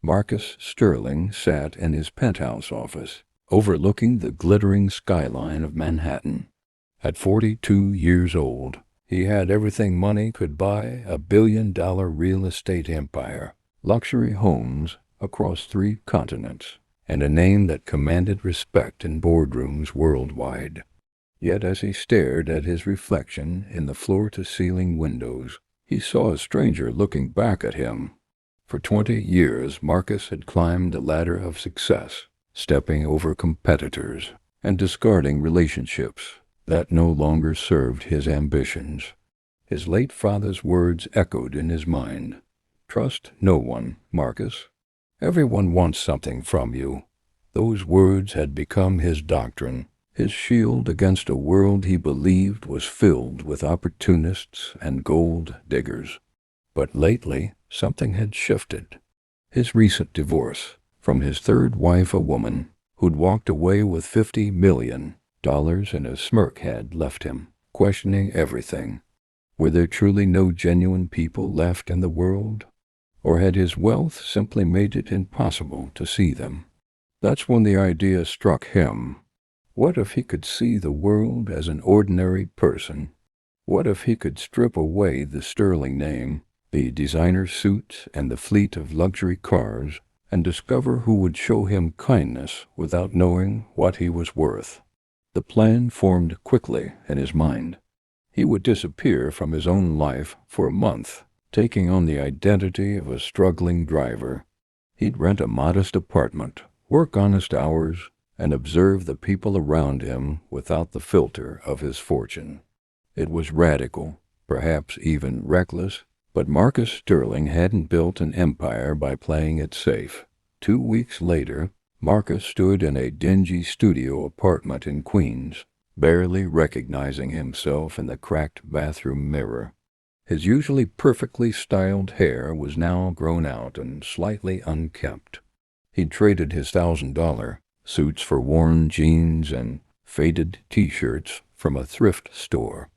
Marcus Sterling sat in his penthouse office, overlooking the glittering skyline of Manhattan. At 42 years old, he had everything money could buy: a billion-dollar real estate empire, luxury homes across 3 continents, and a name that commanded respect in boardrooms worldwide. Yet as he stared at his reflection in the floor-to-ceiling windows, he saw a stranger looking back at him. For 20 years, Marcus had climbed the ladder of success, stepping over competitors and discarding relationships that no longer served his ambitions. His late father's words echoed in his mind. "Trust no one, Marcus. Everyone wants something from you." Those words had become his doctrine, his shield against a world he believed was filled with opportunists and gold diggers. But lately, something had shifted. His recent divorce from his third wife, a woman who'd walked away with $50 million in a smirk, had left him questioning everything. Were there truly no genuine people left in the world? Or had his wealth simply made it impossible to see them? That's when the idea struck him. What if he could see the world as an ordinary person? What if he could strip away the Sterling name, the designer suits, and the fleet of luxury cars, and discover who would show him kindness without knowing what he was worth? The plan formed quickly in his mind. He would disappear from his own life for a month, taking on the identity of a struggling driver. He'd rent a modest apartment, work honest hours, and observe the people around him without the filter of his fortune. It was radical, perhaps even reckless, but Marcus Sterling hadn't built an empire by playing it safe. 2 weeks later, Marcus stood in a dingy studio apartment in Queens, barely recognizing himself in the cracked bathroom mirror. His usually perfectly styled hair was now grown out and slightly unkempt. He'd traded his $1,000 suits for worn jeans and faded T-shirts from a thrift store.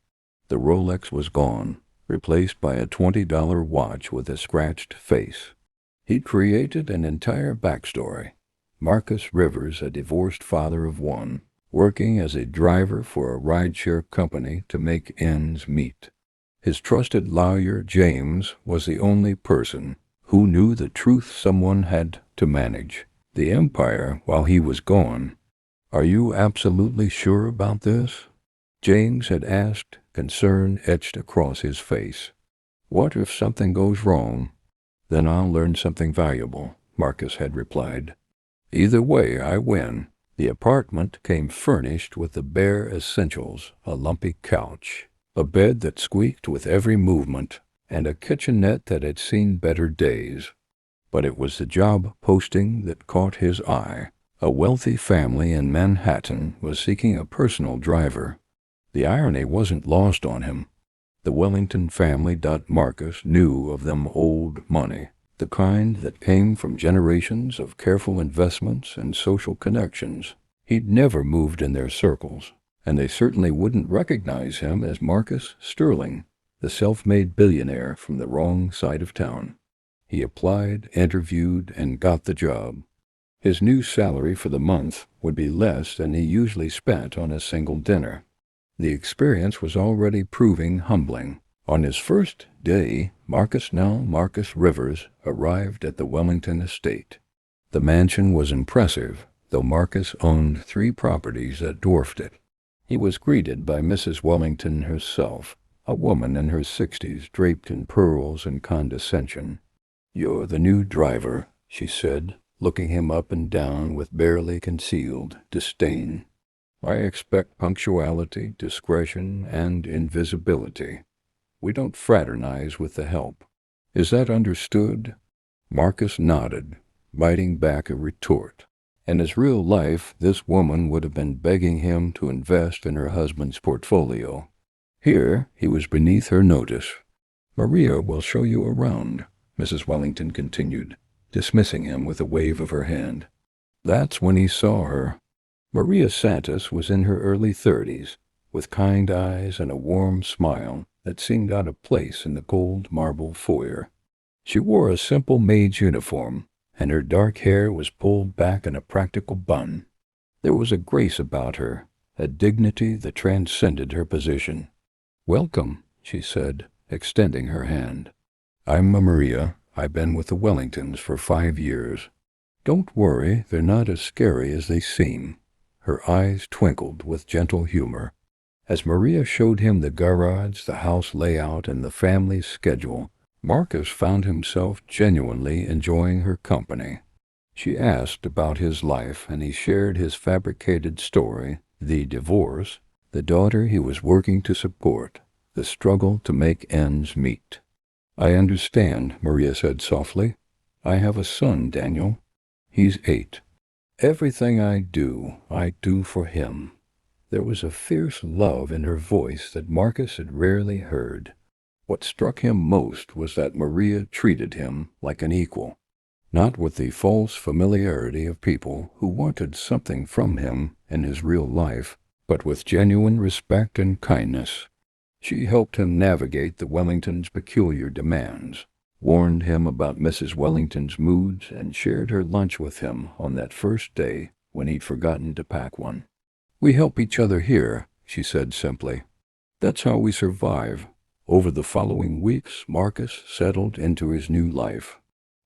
The Rolex was gone, replaced by a $20 watch with a scratched face. He'd created an entire backstory. Marcus Rivers, a divorced father of 1, working as a driver for a rideshare company to make ends meet. His trusted lawyer, James, was the only person who knew the truth. Someone had to manage the empire while he was gone. "Are you absolutely sure about this?" James had asked, concern etched across his face. "What if something goes wrong?" "Then I'll learn something valuable," Marcus had replied. "Either way, I win." The apartment came furnished with the bare essentials: a lumpy couch, a bed that squeaked with every movement, and a kitchenette that had seen better days. But it was the job posting that caught his eye. A wealthy family in Manhattan was seeking a personal driver. The irony wasn't lost on him. The Wellington family. Marcus knew of them old money, the kind that came from generations of careful investments and social connections. He'd never moved in their circles, and they certainly wouldn't recognize him as Marcus Sterling, the self-made billionaire from the wrong side of town. He applied, interviewed, and got the job. His new salary for the month would be less than he usually spent on a single dinner. The experience was already proving humbling. On his first day, Marcus Rivers arrived at the Wellington estate. The mansion was impressive, though Marcus owned 3 properties that dwarfed it. He was greeted by Mrs. Wellington herself, a woman in her 60s draped in pearls and condescension. "You're the new driver," she said, looking him up and down with barely concealed disdain. "I expect punctuality, discretion, and invisibility. We don't fraternize with the help. Is that understood?" Marcus nodded, biting back a retort. In his real life, this woman would have been begging him to invest in her husband's portfolio. Here, he was beneath her notice. "Maria will show you around," Mrs. Wellington continued, dismissing him with a wave of her hand. That's when he saw her. Maria Santos was in her early 30s, with kind eyes and a warm smile that seemed out of place in the gold marble foyer. She wore a simple maid's uniform, and her dark hair was pulled back in a practical bun. There was a grace about her, a dignity that transcended her position. "Welcome," she said, extending her hand. "I'm Maria. I've been with the Wellingtons for 5 years. Don't worry, they're not as scary as they seem." Her eyes twinkled with gentle humor. As Maria showed him the garage, the house layout, and the family's schedule, Marcus found himself genuinely enjoying her company. She asked about his life, and he shared his fabricated story, the divorce, the daughter he was working to support, the struggle to make ends meet. "I understand," Maria said softly. "I have a son, Daniel. He's 8. Everything I do for him." There was a fierce love in her voice that Marcus had rarely heard. What struck him most was that Maria treated him like an equal, not with the false familiarity of people who wanted something from him in his real life, but with genuine respect and kindness. She helped him navigate the Wellingtons' peculiar demands, warned him about Mrs. Wellington's moods, and shared her lunch with him on that first day when he'd forgotten to pack one. "We help each other here," she said simply. "That's how we survive." Over the following weeks, Marcus settled into his new life.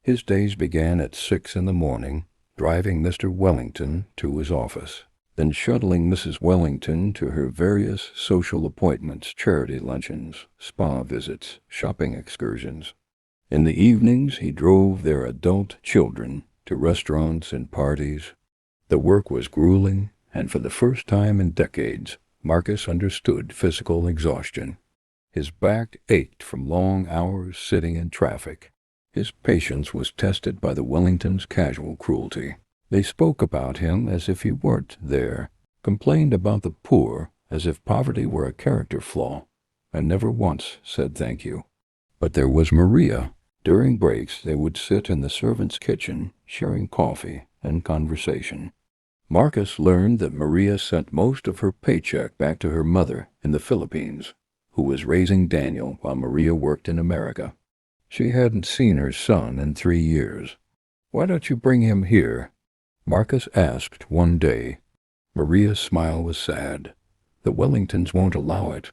His days began at 6 in the morning, driving Mr. Wellington to his office, then shuttling Mrs. Wellington to her various social appointments, charity luncheons, spa visits, shopping excursions. In the evenings, he drove their adult children to restaurants and parties. The work was grueling, and for the first time in decades, Marcus understood physical exhaustion. His back ached from long hours sitting in traffic. His patience was tested by the Wellingtons' casual cruelty. They spoke about him as if he weren't there, complained about the poor as if poverty were a character flaw, and never once said thank you. But there was Maria. During breaks, they would sit in the servants' kitchen, sharing coffee and conversation. Marcus learned that Maria sent most of her paycheck back to her mother in the Philippines, who was raising Daniel while Maria worked in America. She hadn't seen her son in 3 years. "Why don't you bring him here?" Marcus asked one day. Maria's smile was sad. "The Wellingtons won't allow it.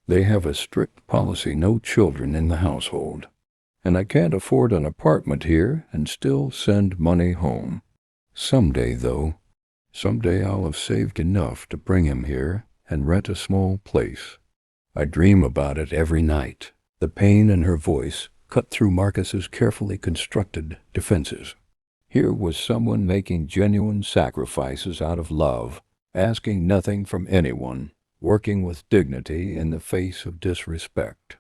They have a strict policy, no children in the household. And I can't afford an apartment here and still send money home. Someday, though, someday I'll have saved enough to bring him here and rent a small place. I dream about it every night." The pain in her voice cut through Marcus's carefully constructed defenses. Here was someone making genuine sacrifices out of love, asking nothing from anyone, working with dignity in the face of disrespect.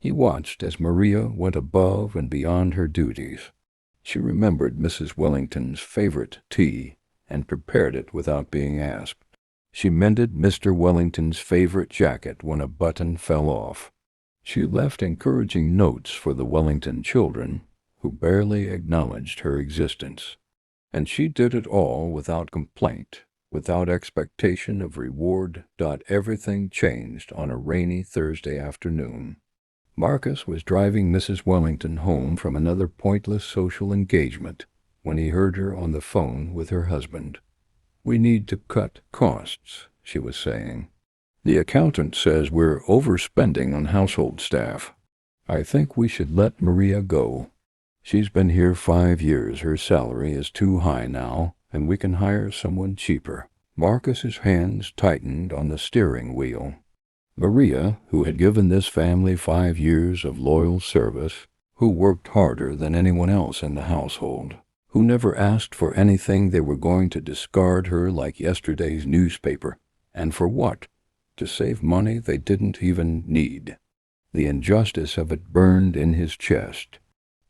He watched as Maria went above and beyond her duties. She remembered Mrs. Wellington's favorite tea and prepared it without being asked. She mended Mr. Wellington's favorite jacket when a button fell off. She left encouraging notes for the Wellington children, who barely acknowledged her existence. And she did it all without complaint, without expectation of reward. Everything changed on a rainy Thursday afternoon. Marcus was driving Mrs. Wellington home from another pointless social engagement when he heard her on the phone with her husband. "We need to cut costs," she was saying. "The accountant says we're overspending on household staff. I think we should let Maria go. She's been here 5 years. Her salary is too high now, and we can hire someone cheaper." Marcus's hands tightened on the steering wheel. Maria, who had given this family 5 years of loyal service, who worked harder than anyone else in the household, who never asked for anything they were going to discard her like yesterday's newspaper. And for what? To save money they didn't even need. The injustice of it burned in his chest.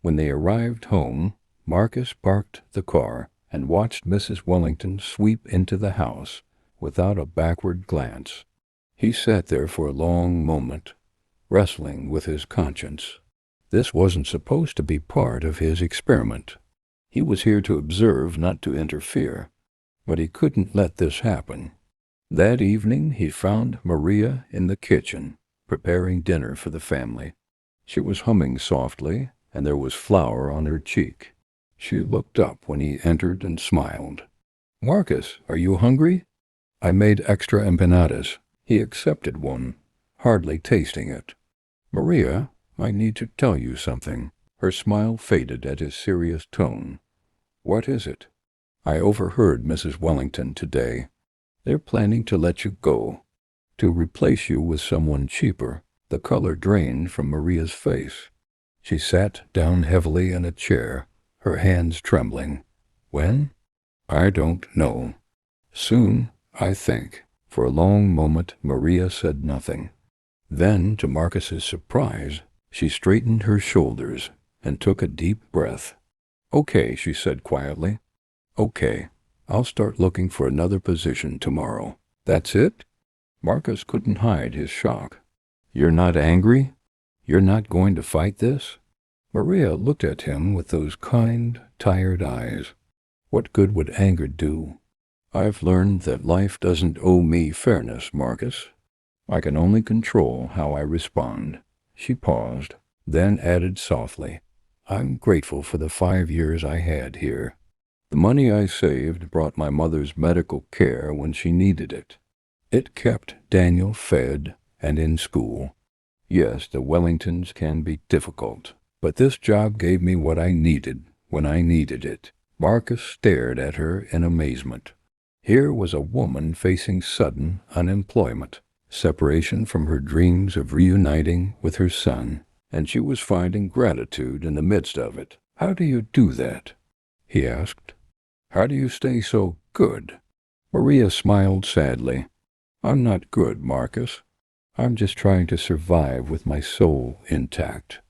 When they arrived home, Marcus parked the car and watched Mrs. Wellington sweep into the house without a backward glance. He sat there for a long moment, wrestling with his conscience. This wasn't supposed to be part of his experiment. He was here to observe, not to interfere. But he couldn't let this happen. That evening he found Maria in the kitchen, preparing dinner for the family. She was humming softly, and there was flour on her cheek. She looked up when he entered and smiled. "Marcus, are you hungry?" "I made extra empanadas." He accepted one, hardly tasting it. "Maria, I need to tell you something." Her smile faded at his serious tone. "What is it?" "I overheard Mrs. Wellington today. They're planning to let you go, to replace you with someone cheaper." The color drained from Maria's face. She sat down heavily in a chair, her hands trembling. "When?" "I don't know. Soon, I think." For a long moment Maria said nothing. Then, to Marcus's surprise, she straightened her shoulders and took a deep breath. "Okay," she said quietly. "Okay, I'll start looking for another position tomorrow." "That's it?" Marcus couldn't hide his shock. "You're not angry? You're not going to fight this?" Maria looked at him with those kind, tired eyes. "What good would anger do? I've learned that life doesn't owe me fairness, Marcus. I can only control how I respond." She paused, then added softly, "I'm grateful for the 5 years I had here. The money I saved brought my mother's medical care when she needed it. It kept Daniel fed and in school. Yes, the Wellingtons can be difficult, but this job gave me what I needed when I needed it." Marcus stared at her in amazement. Here was a woman facing sudden unemployment, separation from her dreams of reuniting with her son, and she was finding gratitude in the midst of it. "How do you do that?" he asked. "How do you stay so good?" Maria smiled sadly. "I'm not good, Marcus. I'm just trying to survive with my soul intact.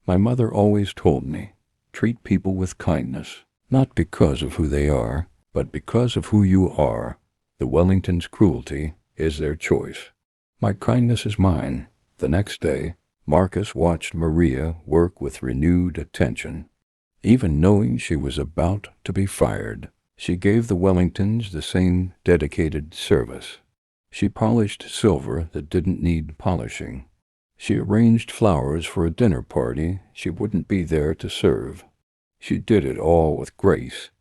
My mother always told me, treat people with kindness, not because of who they are, but because of who you are. The Wellingtons' cruelty is their choice. My kindness is mine." The next day, Marcus watched Maria work with renewed attention. Even knowing she was about to be fired, she gave the Wellingtons the same dedicated service. She polished silver that didn't need polishing. She arranged flowers for a dinner party she wouldn't be there to serve. She did it all with grace.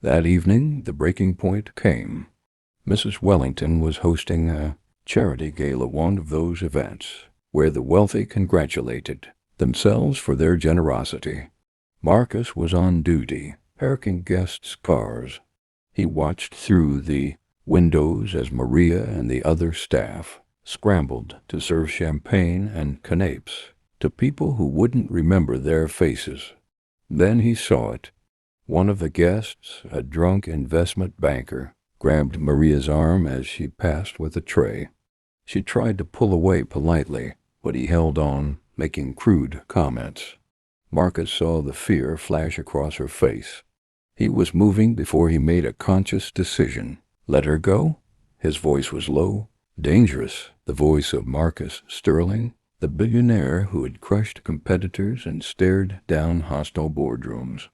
That evening, the breaking point came. Mrs. Wellington was hosting a charity gala, one of those events where the wealthy congratulated themselves for their generosity. Marcus was on duty, parking guests' cars. He watched through the windows as Maria and the other staff scrambled to serve champagne and canapes to people who wouldn't remember their faces. Then he saw it. One of the guests, a drunk investment banker, grabbed Maria's arm as she passed with a tray. She tried to pull away politely, but he held on, making crude comments. Marcus saw the fear flash across her face. He was moving before he made a conscious decision. Let her go? His voice was low, dangerous, the voice of Marcus Sterling, the billionaire who had crushed competitors and stared down hostile boardrooms.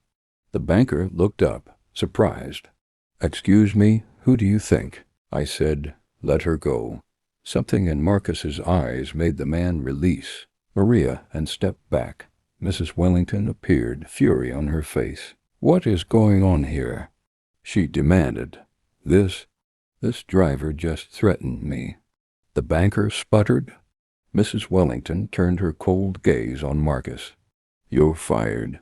The banker looked up, surprised. "Excuse me, who do you think?" I said, "Let her go." Something in Marcus's eyes made the man release Maria and step back. Mrs. Wellington appeared, fury on her face. "What is going on here?" she demanded. This driver just threatened me." The banker sputtered. Mrs. Wellington turned her cold gaze on Marcus. "You're fired.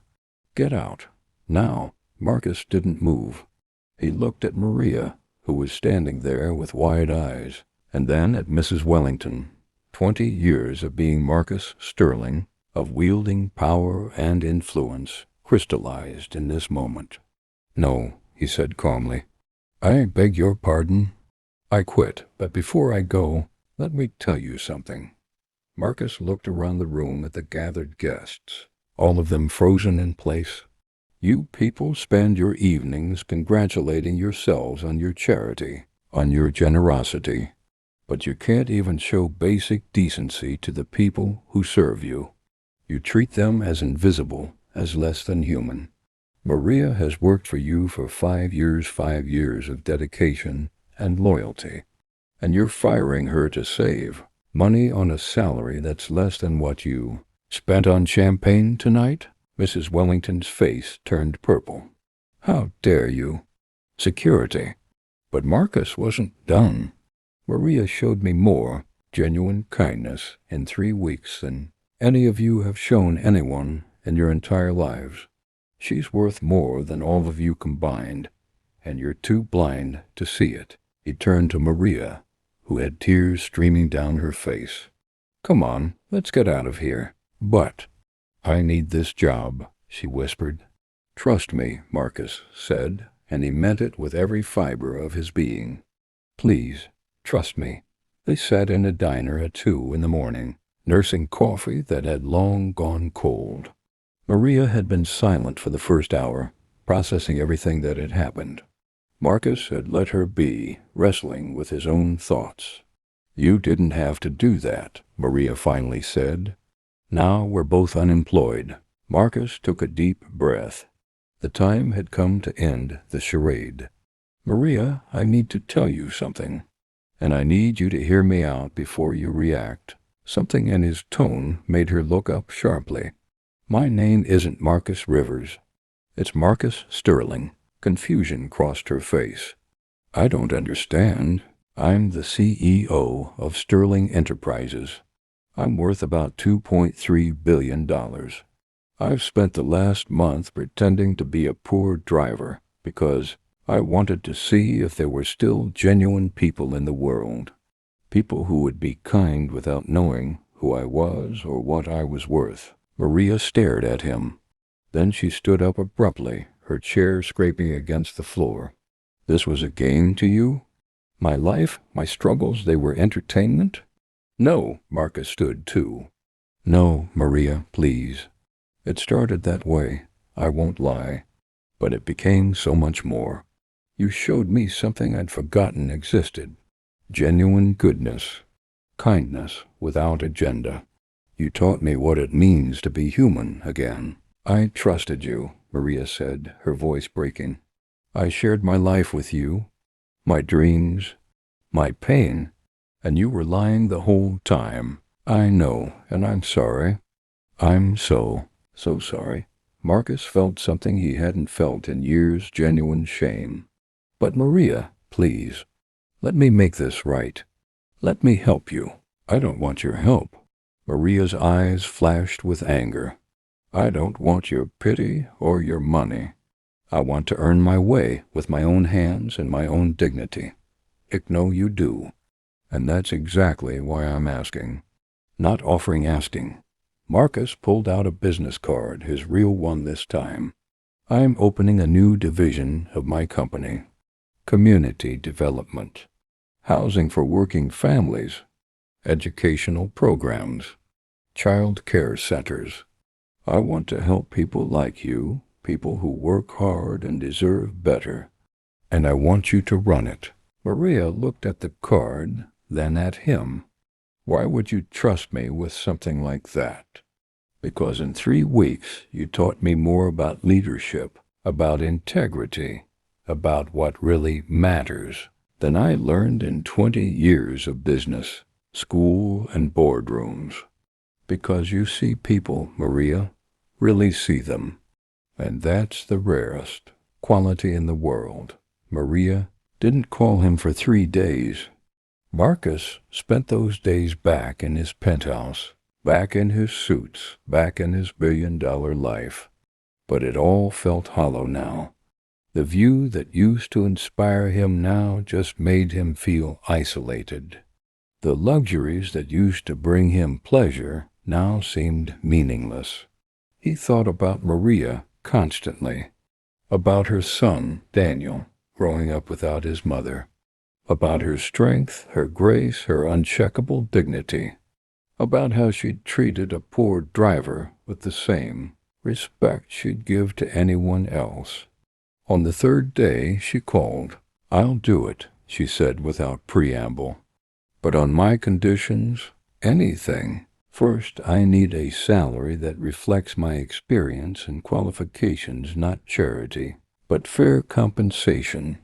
Get out. Now." Marcus didn't move. He looked at Maria, who was standing there with wide eyes, and then at Mrs. Wellington. 20 years of being Marcus Sterling, of wielding power and influence, crystallized in this moment. "No," he said calmly. "I beg your pardon. I quit, but before I go, let me tell you something." Marcus looked around the room at the gathered guests, all of them frozen in place. "You people spend your evenings congratulating yourselves on your charity, on your generosity, but you can't even show basic decency to the people who serve you. You treat them as invisible, as less than human. Maria has worked for you for 5 years, 5 years of dedication and loyalty, and you're firing her to save money on a salary that's less than what you spent on champagne tonight?" Mrs. Wellington's face turned purple. How dare you? Security. But Marcus wasn't done. Maria showed me more genuine kindness in 3 weeks than any of you have shown anyone in your entire lives. She's worth more than all of you combined, and you're too blind to see it. He turned to Maria, who had tears streaming down her face. Come on, let's get out of here. But I need this job, she whispered. Trust me, Marcus said, and he meant it with every fiber of his being. Please, trust me. They sat in a diner at 2 in the morning, nursing coffee that had long gone cold. Maria had been silent for the first hour, processing everything that had happened. Marcus had let her be, wrestling with his own thoughts. You didn't have to do that, Maria finally said. Now we're both unemployed. Marcus took a deep breath. The time had come to end the charade. Maria, I need to tell you something, and I need you to hear me out before you react. Something in his tone made her look up sharply. My name isn't Marcus Rivers. It's Marcus Sterling. Confusion crossed her face. I don't understand. I'm the CEO of Sterling Enterprises. I'm worth about $2.3 billion. I've spent the last month pretending to be a poor driver because I wanted to see if there were still genuine people in the world. People who would be kind without knowing who I was or what I was worth. Maria stared at him. Then she stood up abruptly, her chair scraping against the floor. This was a game to you? My life, my struggles, they were entertainment? No, Marcus stood too. No, Maria, please. It started that way, I won't lie, but it became so much more. You showed me something I'd forgotten existed. Genuine goodness, kindness without agenda. You taught me what it means to be human again. I trusted you, Maria said, her voice breaking. I shared my life with you, my dreams, my pain, and you were lying the whole time. I know, and I'm sorry. I'm so sorry. Marcus felt something he hadn't felt in years, genuine shame. But Maria, please, let me make this right. Let me help you. I don't want your help. Maria's eyes flashed with anger. I don't want your pity or your money. I want to earn my way with my own hands and my own dignity. No, you do. And that's exactly why I'm asking. Not offering asking. Marcus pulled out a business card, his real one this time. I'm opening a new division of my company. Community development. Housing for working families. Educational programs. Child care centers. I want to help people like you, people who work hard and deserve better. And I want you to run it. Maria looked at the card, then at him. Why would you trust me with something like that? Because in 3 weeks you taught me more about leadership, about integrity, about what really matters than I learned in 20 years of business, school, and boardrooms. Because you see people, Maria, really see them. And that's the rarest quality in the world. Maria didn't call him for 3 days. Marcus spent those days back in his penthouse, back in his suits, back in his billion-dollar life. But it all felt hollow now. The view that used to inspire him now just made him feel isolated. The luxuries that used to bring him pleasure now seemed meaningless. He thought about Maria constantly, about her son, Daniel, growing up without his mother, about her strength, her grace, her uncheckable dignity, about how she'd treated a poor driver with the same respect she'd give to anyone else. On the 3rd day, she called. I'll do it, she said without preamble. But on my conditions, anything. First, I need a salary that reflects my experience and qualifications, not charity, but fair compensation.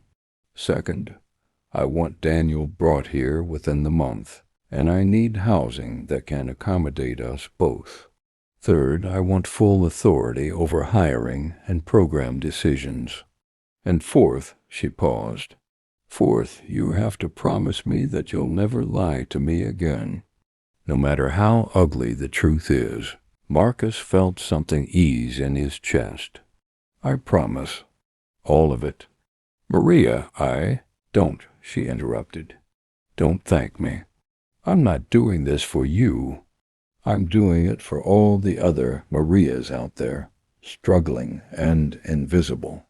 Second, I want Daniel brought here within the month, and I need housing that can accommodate us both. Third, I want full authority over hiring and program decisions. And fourth, she paused. Fourth, you have to promise me that you'll never lie to me again. No matter how ugly the truth is, Marcus felt something ease in his chest. I promise. All of it. Maria, Don't, she interrupted. Don't thank me. I'm not doing this for you. I'm doing it for all the other Marias out there, struggling and invisible.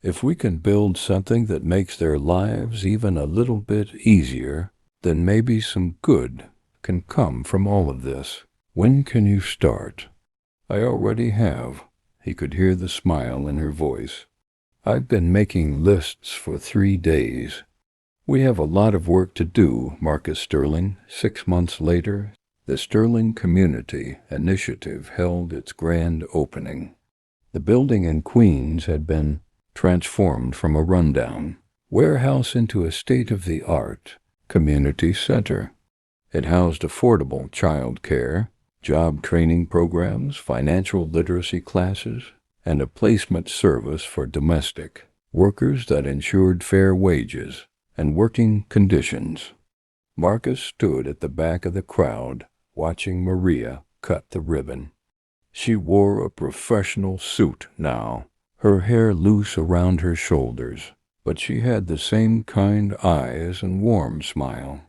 If we can build something that makes their lives even a little bit easier, then maybe some good can come from all of this. When can you start? I already have. He could hear the smile in her voice. I've been making lists for 3 days. We have a lot of work to do, Marcus Sterling. 6 months later, the Sterling Community Initiative held its grand opening. The building in Queens had been transformed from a rundown warehouse into a state-of-the-art community center. It housed affordable child care, job training programs, financial literacy classes, and a placement service for domestic workers that ensured fair wages and working conditions. Marcus stood at the back of the crowd, watching Maria cut the ribbon. She wore a professional suit now, her hair loose around her shoulders, but she had the same kind eyes and warm smile.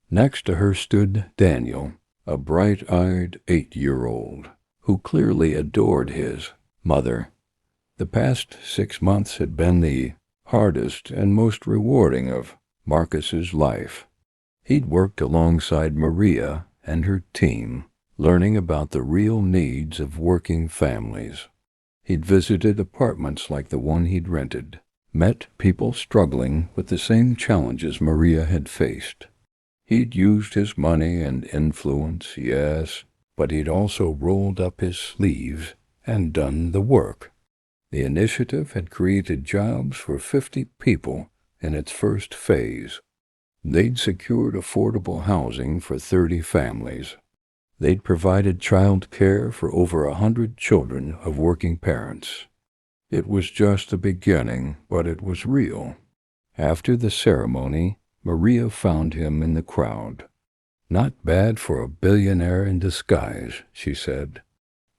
Next to her stood Daniel, a bright-eyed 8-year-old, who clearly adored his mother. The past 6 months had been the hardest and most rewarding of Marcus's life. He'd worked alongside Maria and her team, learning about the real needs of working families. He'd visited apartments like the one he'd rented, met people struggling with the same challenges Maria had faced. He'd used his money and influence, yes, but he'd also rolled up his sleeves and done the work. The initiative had created jobs for 50 people in its first phase. They'd secured affordable housing for 30 families. They'd provided child care for over 100 children of working parents. It was just the beginning, but it was real. After the ceremony, Maria found him in the crowd. Not bad for a billionaire in disguise, she said.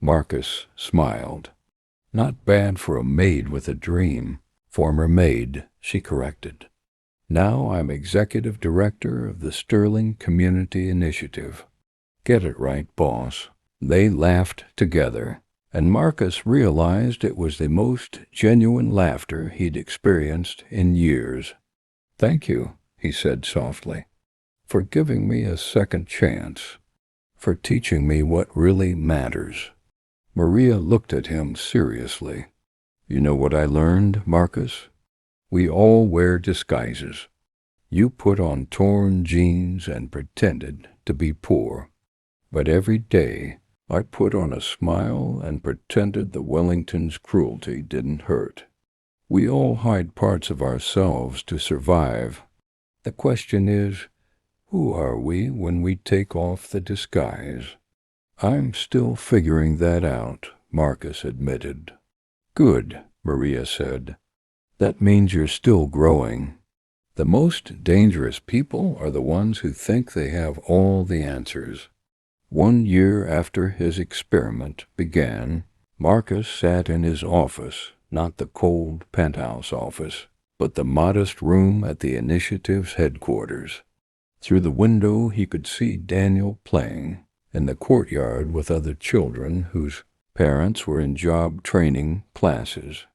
Marcus smiled. Not bad for a maid with a dream. Former maid, she corrected. Now I'm executive director of the Sterling Community Initiative. Get it right, boss. They laughed together, and Marcus realized it was the most genuine laughter he'd experienced in years. Thank you, he said softly, for giving me a second chance, for teaching me what really matters. Maria looked at him seriously. You know what I learned, Marcus? We all wear disguises. You put on torn jeans and pretended to be poor. But every day I put on a smile and pretended the Wellington's cruelty didn't hurt. We all hide parts of ourselves to survive. The question is, who are we when we take off the disguise? I'm still figuring that out, Marcus admitted. Good, Maria said. That means you're still growing. The most dangerous people are the ones who think they have all the answers. 1 year after his experiment began, Marcus sat in his office, not the cold penthouse office, but the modest room at the initiative's headquarters. Through the window he could see Daniel playing in the courtyard with other children whose parents were in job training classes.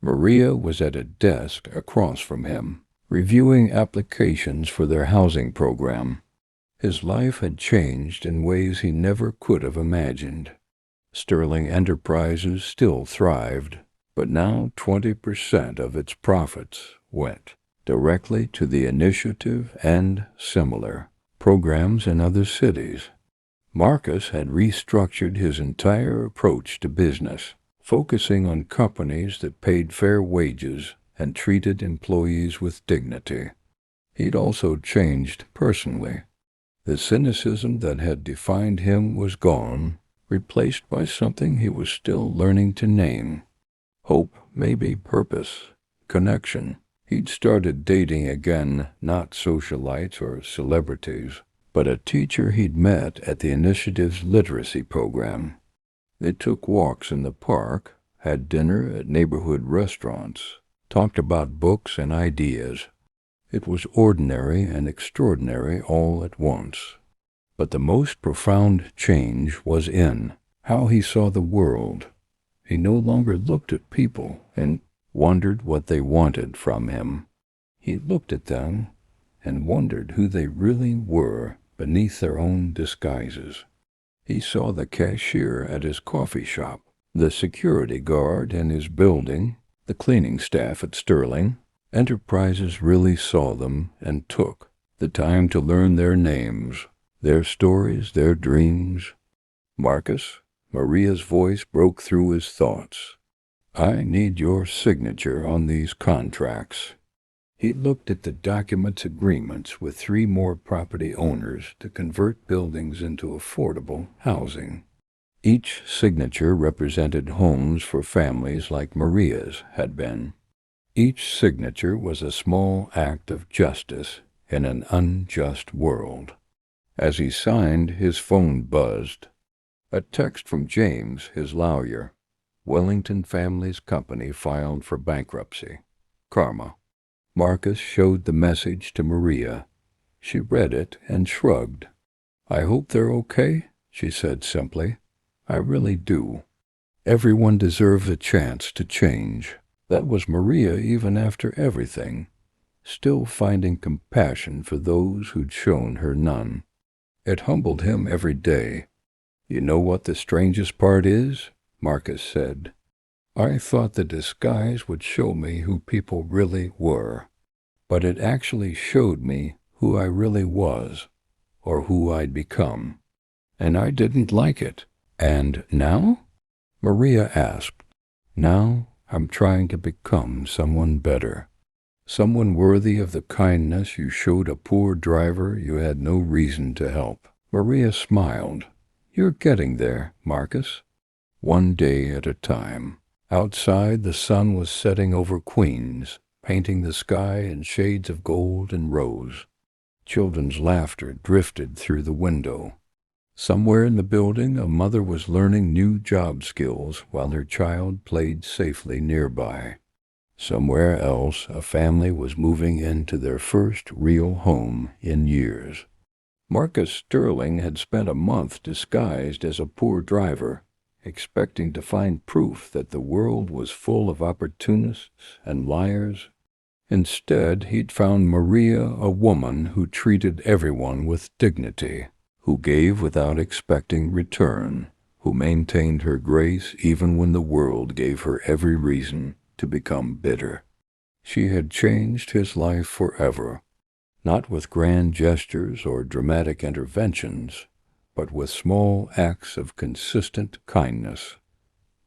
Maria was at a desk across from him, reviewing applications for their housing program. His life had changed in ways he never could have imagined. Sterling Enterprises still thrived, but now 20% of its profits went directly to the initiative and similar programs in other cities. Marcus had restructured his entire approach to business, focusing on companies that paid fair wages and treated employees with dignity. He'd also changed personally. The cynicism that had defined him was gone, replaced by something he was still learning to name. Hope, maybe purpose. connection. He'd started dating again, not socialites or celebrities, but a teacher he'd met at the initiative's literacy program. They took walks in the park, had dinner at neighborhood restaurants, talked about books and ideas. It was ordinary and extraordinary all at once. But the most profound change was in how he saw the world. He no longer looked at people and wondered what they wanted from him. He looked at them and wondered who they really were beneath their own disguises. He saw the cashier at his coffee shop, the security guard in his building, the cleaning staff at Sterling. Enterprises really saw them and took the time to learn their names, their stories, their dreams. "Marcus," Maria's voice broke through his thoughts. "I need your signature on these contracts." He looked at the documents agreements with 3 more property owners to convert buildings into affordable housing. Each signature represented homes for families like Maria's had been. Each signature was a small act of justice in an unjust world. As he signed, his phone buzzed. A text from James, his lawyer. Wellington Family's company filed for bankruptcy. Karma. Marcus showed the message to Maria. She read it and shrugged. "I hope they're okay," she said simply. "I really do. Everyone deserves a chance to change." That was Maria even after everything, still finding compassion for those who'd shown her none. It humbled him every day. "You know what the strangest part is?" Marcus said. "I thought the disguise would show me who people really were, but it actually showed me who I really was, or who I'd become. And I didn't like it." "And now?" Maria asked. "Now I'm trying to become someone better. Someone worthy of the kindness you showed a poor driver you had no reason to help." Maria smiled. "You're getting there, Marcus. One day at a time." Outside, the sun was setting over Queens, painting the sky in shades of gold and rose. Children's laughter drifted through the window. Somewhere in the building, a mother was learning new job skills while her child played safely nearby. Somewhere else, a family was moving into their first real home in years. Marcus Sterling had spent a month disguised as a poor driver, expecting to find proof that the world was full of opportunists and liars. Instead, he'd found Maria a woman who treated everyone with dignity, who gave without expecting return, who maintained her grace even when the world gave her every reason to become bitter. She had changed his life forever, not with grand gestures or dramatic interventions, but with small acts of consistent kindness,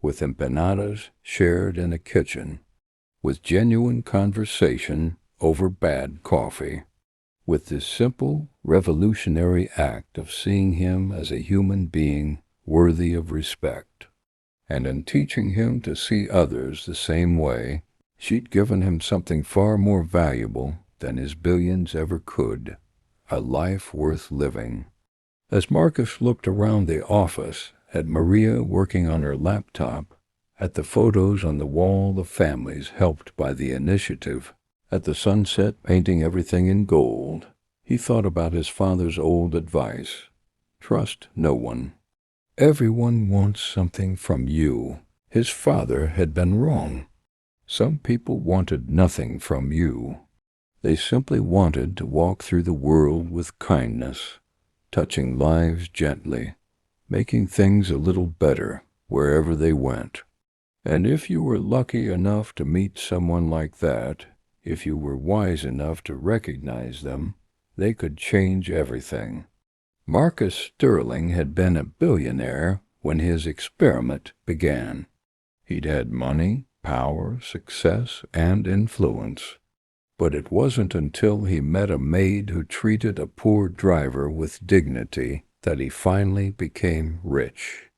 with empanadas shared in a kitchen, with genuine conversation over bad coffee, with this simple, revolutionary act of seeing him as a human being worthy of respect. And in teaching him to see others the same way, she'd given him something far more valuable than his billions ever could, a life worth living. As Marcus looked around the office, at Maria working on her laptop, at the photos on the wall of families helped by the initiative, at the sunset painting everything in gold, he thought about his father's old advice: trust no one. Everyone wants something from you. His father had been wrong. Some people wanted nothing from you. They simply wanted to walk through the world with kindness, touching lives gently, making things a little better wherever they went. And if you were lucky enough to meet someone like that, if you were wise enough to recognize them, they could change everything. Marcus Sterling had been a billionaire when his experiment began. He'd had money, power, success, and influence. But it wasn't until he met a maid who treated a poor driver with dignity that he finally became rich.